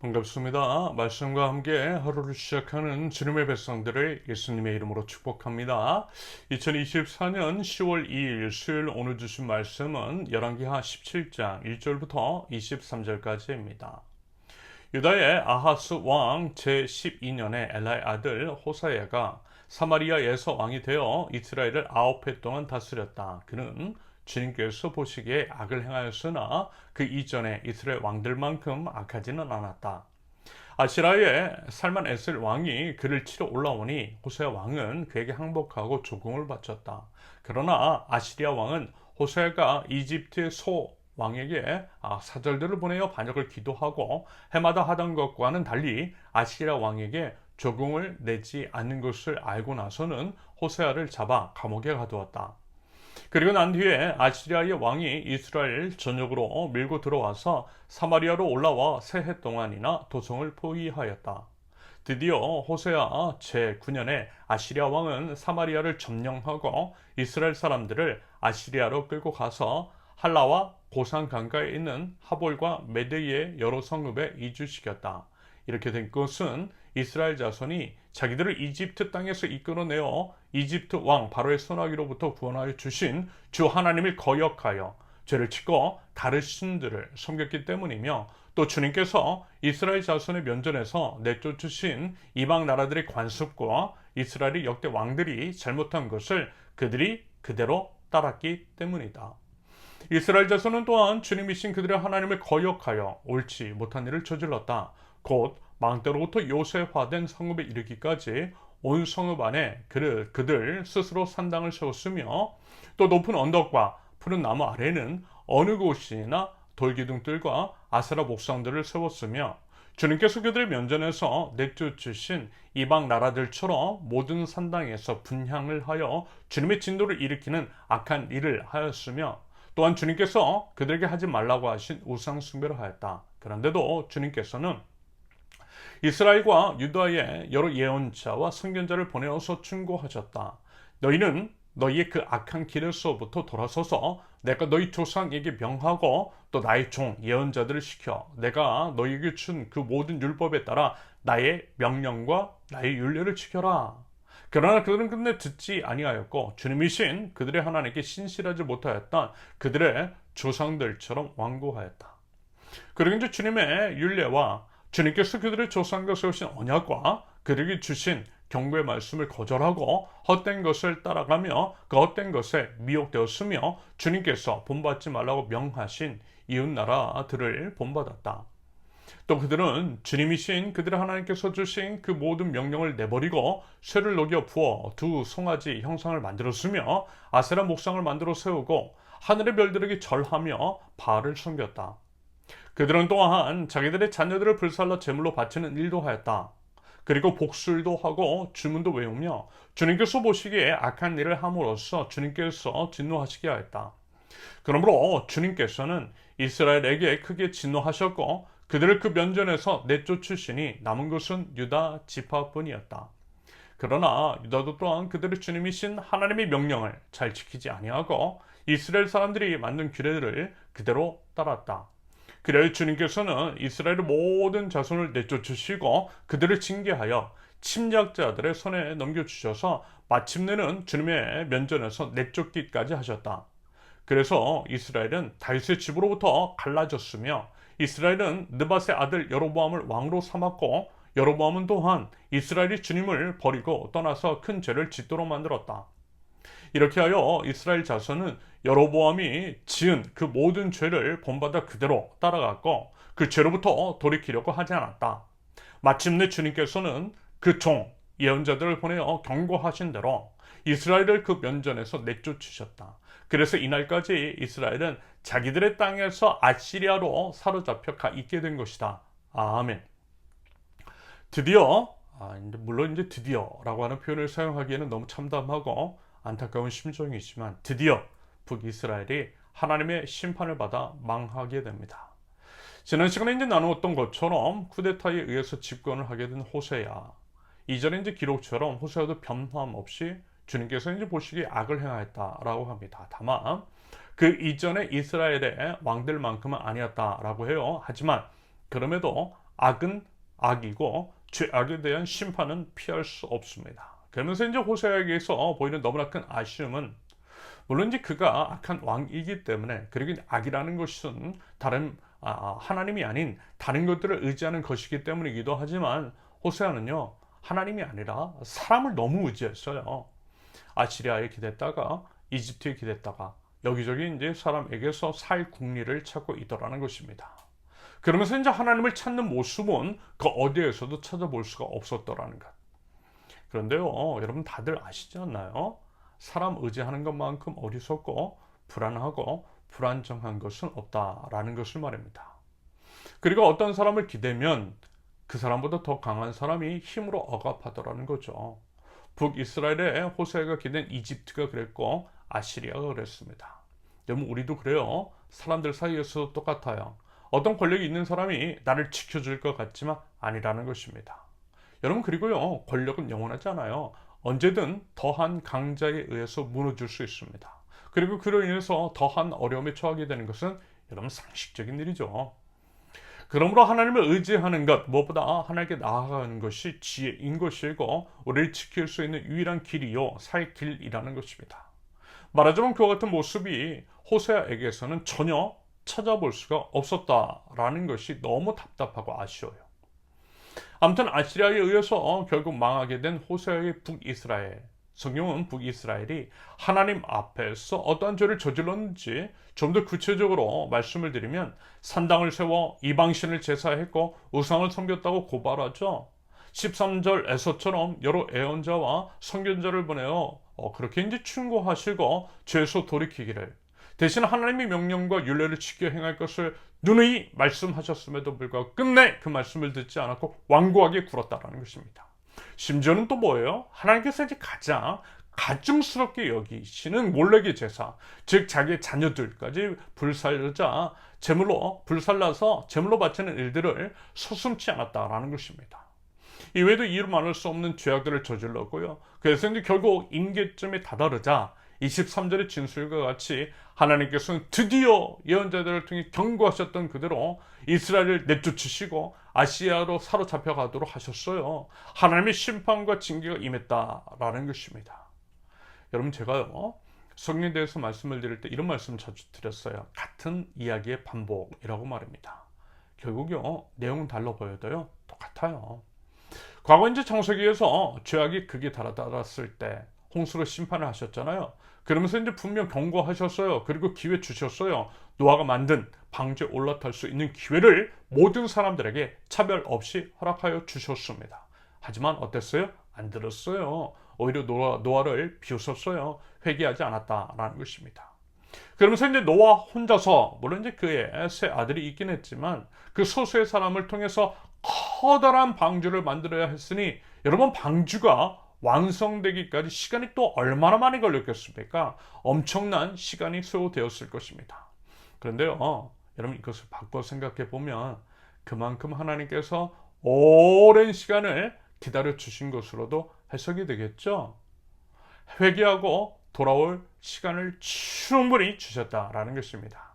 반갑습니다. 말씀과 함께 하루를 시작하는 주님의 백성들을 예수님의 이름으로 축복합니다. 2024년 10월 2일 수요일 오늘 주신 말씀은 열왕기하 17장 1절부터 23절까지입니다. 유다의 아하스 왕 제12년에 엘라의 아들 호사야가 사마리아에서 왕이 되어 이스라엘을 9해 동안 다스렸다. 그는 주님께서 보시기에 악을 행하였으나 그 이전에 이스라엘 왕들만큼 악하지는 않았다. 아시라의 살만에셀 왕이 그를 치러 올라오니 호세아 왕은 그에게 항복하고 조공을 바쳤다. 그러나 아시리아 왕은 호세아가 이집트의 소 왕에게 사절들을 보내어 반역을 기도하고 해마다 하던 것과는 달리 아시리아 왕에게 조공을 내지 않는 것을 알고 나서는 호세아를 잡아 감옥에 가두었다. 그리고 난 뒤에 아시리아의 왕이 이스라엘 전역으로 밀고 들어와서 사마리아로 올라와 세 해 동안이나 도성을 포위하였다. 드디어 호세아 제9년에 아시리아 왕은 사마리아를 점령하고 이스라엘 사람들을 아시리아로 끌고 가서 할라와 고산 강가에 있는 하볼과 메대의 여러 성읍에 이주시켰다. 이렇게 된 것은 이스라엘 자손이 자기들을 이집트 땅에서 이끌어내어 이집트 왕 바로의 손아귀로부터 구원하여 주신 주 하나님을 거역하여 죄를 짓고 다른 신들을 섬겼기 때문이며, 또 주님께서 이스라엘 자손의 면전에서 내쫓으신 이방 나라들의 관습과 이스라엘의 역대 왕들이 잘못한 것을 그들이 그대로 따랐기 때문이다. 이스라엘 자손은 또한 주님이신 그들의 하나님을 거역하여 옳지 못한 일을 저질렀다. 곧 망대로부터 요새화된 성읍에 이르기까지 온 성읍 안에 그들 스스로 산당을 세웠으며, 또 높은 언덕과 푸른 나무 아래는 어느 곳이나 돌기둥들과 아세라 목상들을 세웠으며, 주님께서 그들의 면전에서 내쫓으신 이방 나라들처럼 모든 산당에서 분향을 하여 주님의 진노를 일으키는 악한 일을 하였으며, 또한 주님께서 그들에게 하지 말라고 하신 우상 숭배를 하였다. 그런데도 주님께서는 이스라엘과 유다의 여러 예언자와 선견자를 보내어서 충고하셨다. 너희는 너희의 그 악한 길에서부터 돌아서서 내가 너희 조상에게 명하고 또 나의 종 예언자들을 시켜 내가 너희에게 준 그 모든 율법에 따라 나의 명령과 나의 율례를 지켜라. 그러나 그들은 끝내 듣지 아니하였고 주님이신 그들의 하나님께 신실하지 못하였던 그들의 조상들처럼 완고하였다. 그리고 이제 주님의 율례와 주님께서 그들의 조상과 세우신 언약과 그들에게 주신 경고의 말씀을 거절하고 헛된 것을 따라가며 그 헛된 것에 미혹되었으며, 주님께서 본받지 말라고 명하신 이웃나라들을 본받았다. 또 그들은 주님이신 그들의 하나님께서 주신 그 모든 명령을 내버리고 쇠를 녹여 부어 두 송아지 형상을 만들었으며 아세라 목상을 만들어 세우고 하늘의 별들에게 절하며 바알을 섬겼다. 그들은 또한 자기들의 자녀들을 불살라 제물로 바치는 일도 하였다. 그리고 복술도 하고 주문도 외우며 주님께서 보시기에 악한 일을 함으로써 주님께서 진노하시게 하였다. 그러므로 주님께서는 이스라엘에게 크게 진노하셨고 그들을 그 면전에서 내쫓으시니 남은 것은 유다 지파뿐이었다. 그러나 유다도 또한 그들의 주님이신 하나님의 명령을 잘 지키지 아니하고 이스라엘 사람들이 만든 규례들을 그대로 따랐다. 그래야 주님께서는 이스라엘의 모든 자손을 내쫓으시고 그들을 징계하여 침략자들의 손에 넘겨주셔서 마침내는 주님의 면전에서 내쫓기까지 하셨다. 그래서 이스라엘은 다윗의 집으로부터 갈라졌으며 이스라엘은 느밧의 아들 여로보암을 왕으로 삼았고 여로보암은 또한 이스라엘이 주님을 버리고 떠나서 큰 죄를 짓도록 만들었다. 이렇게 하여 이스라엘 자손은 여로보암이 지은 그 모든 죄를 본받아 그대로 따라갔고 그 죄로부터 돌이키려고 하지 않았다. 마침내 주님께서는 그 종 예언자들을 보내어 경고하신 대로 이스라엘을 그 면전에서 내쫓으셨다. 그래서 이날까지 이스라엘은 자기들의 땅에서 아시리아로 사로잡혀 가 있게 된 것이다. 아멘. 드디어 물론 이제 드디어라고 하는 표현을 사용하기에는 너무 참담하고 안타까운 심정이지만 드디어 북이스라엘이 하나님의 심판을 받아 망하게 됩니다. 지난 시간에 이제 나누었던 것처럼 쿠데타에 의해서 집권을 하게 된 호세야. 이전에 이제 기록처럼 호세야도 변함없이 주님께서 이제 보시기에 악을 행하였다라고 합니다. 다만 그 이전에 이스라엘의 왕들만큼은 아니었다라고 해요. 하지만 그럼에도 악은 악이고 죄악에 대한 심판은 피할 수 없습니다. 그러면서 이제 호세아에게서 보이는 너무나 큰 아쉬움은, 물론 이제 그가 악한 왕이기 때문에, 그리고 악이라는 것은 하나님이 아닌 다른 것들을 의지하는 것이기 때문이기도 하지만, 호세아는요 하나님이 아니라 사람을 너무 의지했어요. 아시리아에 기댔다가 이집트에 기댔다가 여기저기 이제 사람에게서 살 국리를 찾고 있더라는 것입니다. 그러면서 이제 하나님을 찾는 모습은 그 어디에서도 찾아볼 수가 없었더라는 것. 그런데요, 여러분 다들 아시지 않나요? 사람 의지하는 것만큼 어리석고 불안하고 불안정한 것은 없다라는 것을 말합니다. 그리고 어떤 사람을 기대면 그 사람보다 더 강한 사람이 힘으로 억압하더라는 거죠. 북이스라엘에 호세아가 기댄 이집트가 그랬고 아시리아가 그랬습니다. 여러분 우리도 그래요. 사람들 사이에서 똑같아요. 어떤 권력이 있는 사람이 나를 지켜줄 것 같지만 아니라는 것입니다. 여러분 그리고요, 권력은 영원하지 않아요. 언제든 더한 강자에 의해서 무너질 수 있습니다. 그리고 그로 인해서 더한 어려움에 처하게 되는 것은 여러분 상식적인 일이죠. 그러므로 하나님을 의지하는 것, 무엇보다 하나님께 나아가는 것이 지혜인 것이고 우리를 지킬 수 있는 유일한 길이요 살 길이라는 것입니다. 말하자면 그와 같은 모습이 호세아에게서는 전혀 찾아볼 수가 없었다라는 것이 너무 답답하고 아쉬워요. 아무튼 아시리아에 의해서 결국 망하게 된 호세아의 북이스라엘, 성경은 북이스라엘이 하나님 앞에서 어떠한 죄를 저질렀는지 좀 더 구체적으로 말씀을 드리면, 산당을 세워 이방신을 제사했고 우상을 섬겼다고 고발하죠. 13절 에서처럼 여러 애언자와 선견자를 보내어 그렇게 이제 충고하시고 죄에서 돌이키기를, 대신 하나님의 명령과 율례를 지켜 행할 것을 누누이 말씀하셨음에도 불구하고 끝내 그 말씀을 듣지 않았고 완고하게 굴었다라는 것입니다. 심지어는 또 뭐예요? 하나님께서 이제 가장 가증스럽게 여기시는 몰렉의 제사, 즉 자기의 자녀들까지 불살라서 제물로 바치는 일들을 서슴지 않았다라는 것입니다. 이외에도 이루 말할 수 없는 죄악들을 저질렀고요. 그래서 이제 결국 임계점에 다다르자 23절의 진술과 같이 하나님께서는 드디어 예언자들을 통해 경고하셨던 그대로 이스라엘을 내쫓으시고 아시아로 사로잡혀 가도록 하셨어요. 하나님의 심판과 징계가 임했다라는 것입니다. 여러분 제가요 성경에 대해서 말씀을 드릴 때 이런 말씀 자주 드렸어요. 같은 이야기의 반복이라고 말입니다. 결국요 내용은 달라 보여도요 똑같아요. 과거 이제 창세기에서 죄악이 극에 달았을 때 홍수로 심판을 하셨잖아요. 그러면서 이제 분명 경고하셨어요. 그리고 기회 주셨어요. 노아가 만든 방주에 올라탈 수 있는 기회를 모든 사람들에게 차별 없이 허락하여 주셨습니다. 하지만 어땠어요? 안 들었어요. 오히려 노아를 비웃었어요. 회개하지 않았다라는 것입니다. 그러면서 이제 노아 혼자서, 물론 이제 그의 세 아들이 있긴 했지만 그 소수의 사람을 통해서 커다란 방주를 만들어야 했으니, 여러분 방주가 완성되기까지 시간이 또 얼마나 많이 걸렸겠습니까? 엄청난 시간이 소요되었을 것입니다. 그런데요, 여러분 이것을 바꿔 생각해 보면 그만큼 하나님께서 오랜 시간을 기다려 주신 것으로도 해석이 되겠죠. 회개하고 돌아올 시간을 충분히 주셨다라는 것입니다.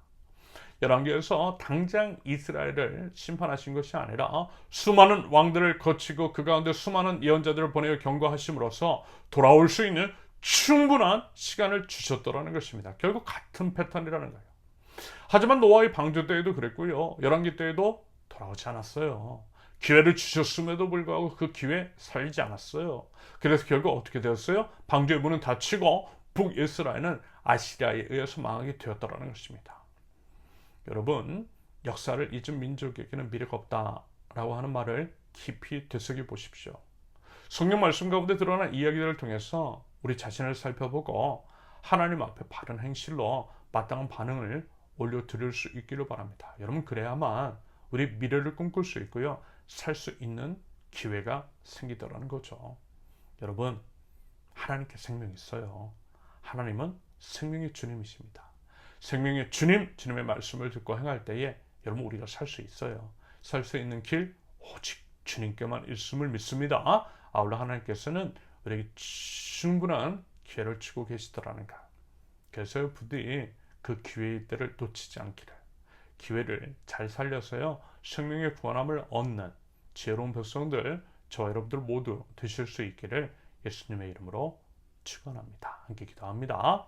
열왕기에서 당장 이스라엘을 심판하신 것이 아니라 수많은 왕들을 거치고 그 가운데 수많은 예언자들을 보내어 경고하심으로써 돌아올 수 있는 충분한 시간을 주셨더라는 것입니다. 결국 같은 패턴이라는 거예요. 하지만 노아의 방주 때에도 그랬고요. 열왕기 때에도 돌아오지 않았어요. 기회를 주셨음에도 불구하고 그 기회 살리지 않았어요. 그래서 결국 어떻게 되었어요? 방주의 문은 닫히고 북이스라엘은 아시리아에 의해서 망하게 되었다는 것입니다. 여러분, 역사를 잊은 민족에게는 미래가 없다라고 하는 말을 깊이 되새겨 보십시오. 성경 말씀 가운데 드러난 이야기들을 통해서 우리 자신을 살펴보고 하나님 앞에 바른 행실로 마땅한 반응을 올려드릴 수 있기를 바랍니다. 여러분, 그래야만 우리 미래를 꿈꿀 수 있고요. 살 수 있는 기회가 생기더라는 거죠. 여러분, 하나님께 생명이 있어요. 하나님은 생명의 주님이십니다. 생명의 주님, 주님의 말씀을 듣고 행할 때에 여러분 우리가 살 수 있어요. 살 수 있는 길 오직 주님께만 있음을 믿습니다. 아울러 하나님께서는 우리에게 충분한 기회를 주고 계시더라는 것. 그래서 부디 그 기회의 때를 놓치지 않기를, 기회를 잘 살려서요 생명의 구원함을 얻는 지혜로운 백성들, 저와 여러분들 모두 되실 수 있기를 예수님의 이름으로 축원합니다. 함께 기도합니다.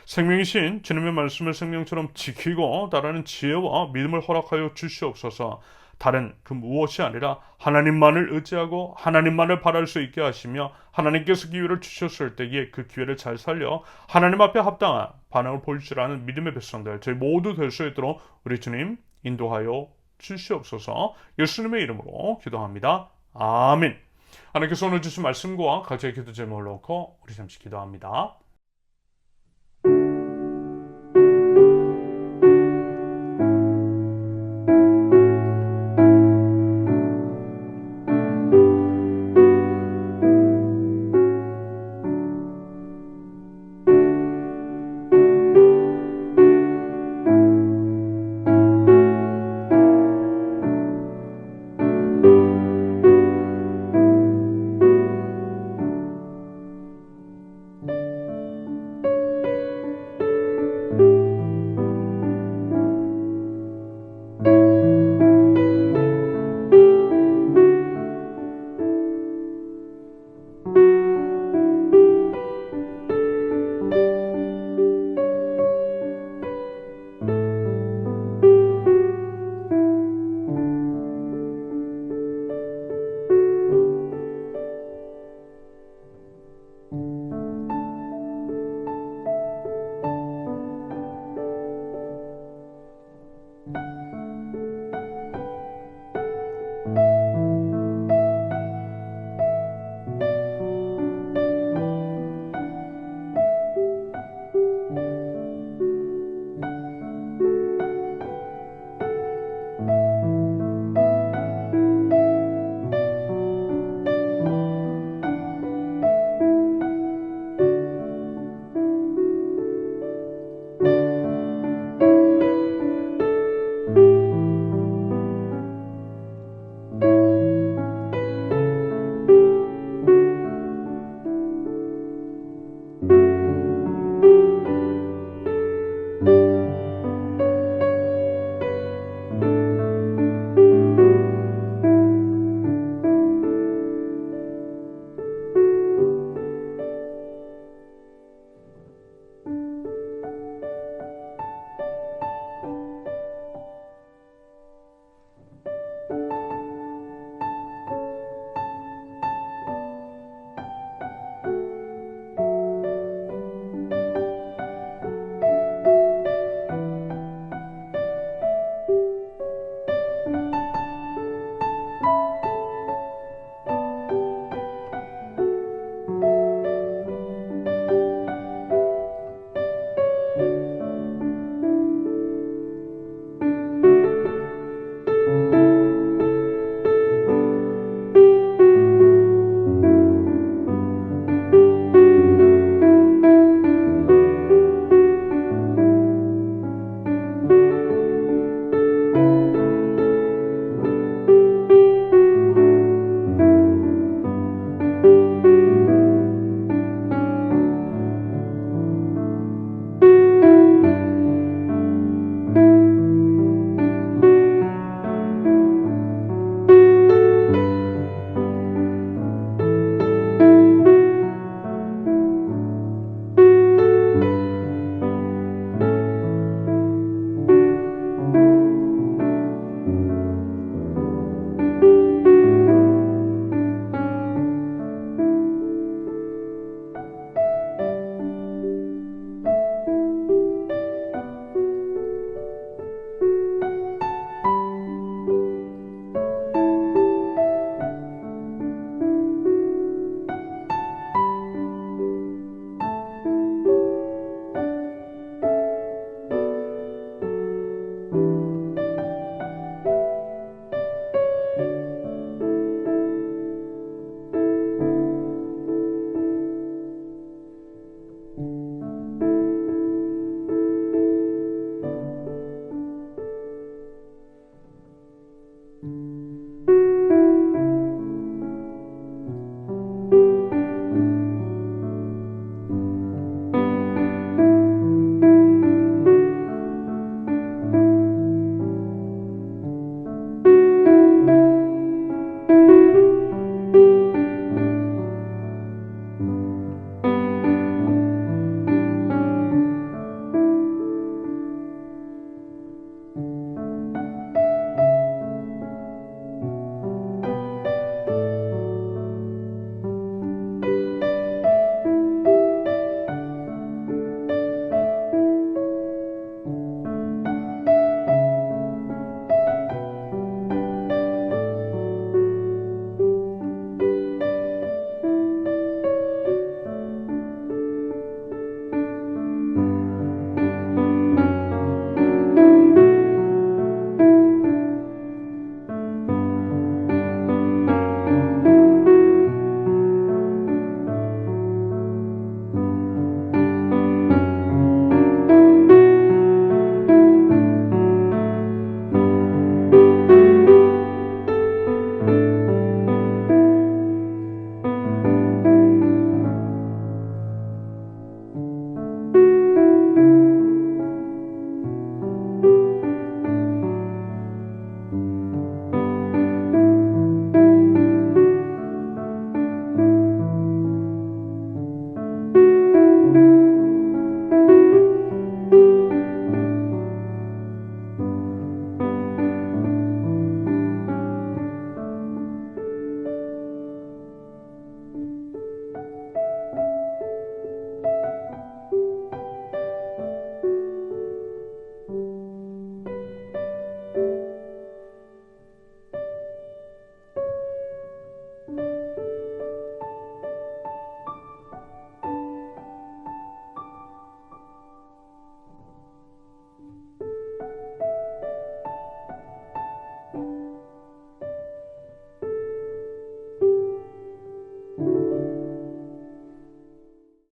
생명이신 주님의 말씀을 생명처럼 지키고 따르는 지혜와 믿음을 허락하여 주시옵소서. 다른 그 무엇이 아니라 하나님만을 의지하고 하나님만을 바랄 수 있게 하시며, 하나님께서 기회를 주셨을 때에 그 기회를 잘 살려 하나님 앞에 합당한 반응을 보일 줄 아는 믿음의 백성들 저희 모두 될 수 있도록 우리 주님 인도하여 주시옵소서. 예수님의 이름으로 기도합니다. 아멘. 하나님께서 오늘 주신 말씀과 각자의 기도 제목을 놓고 우리 잠시 기도합니다.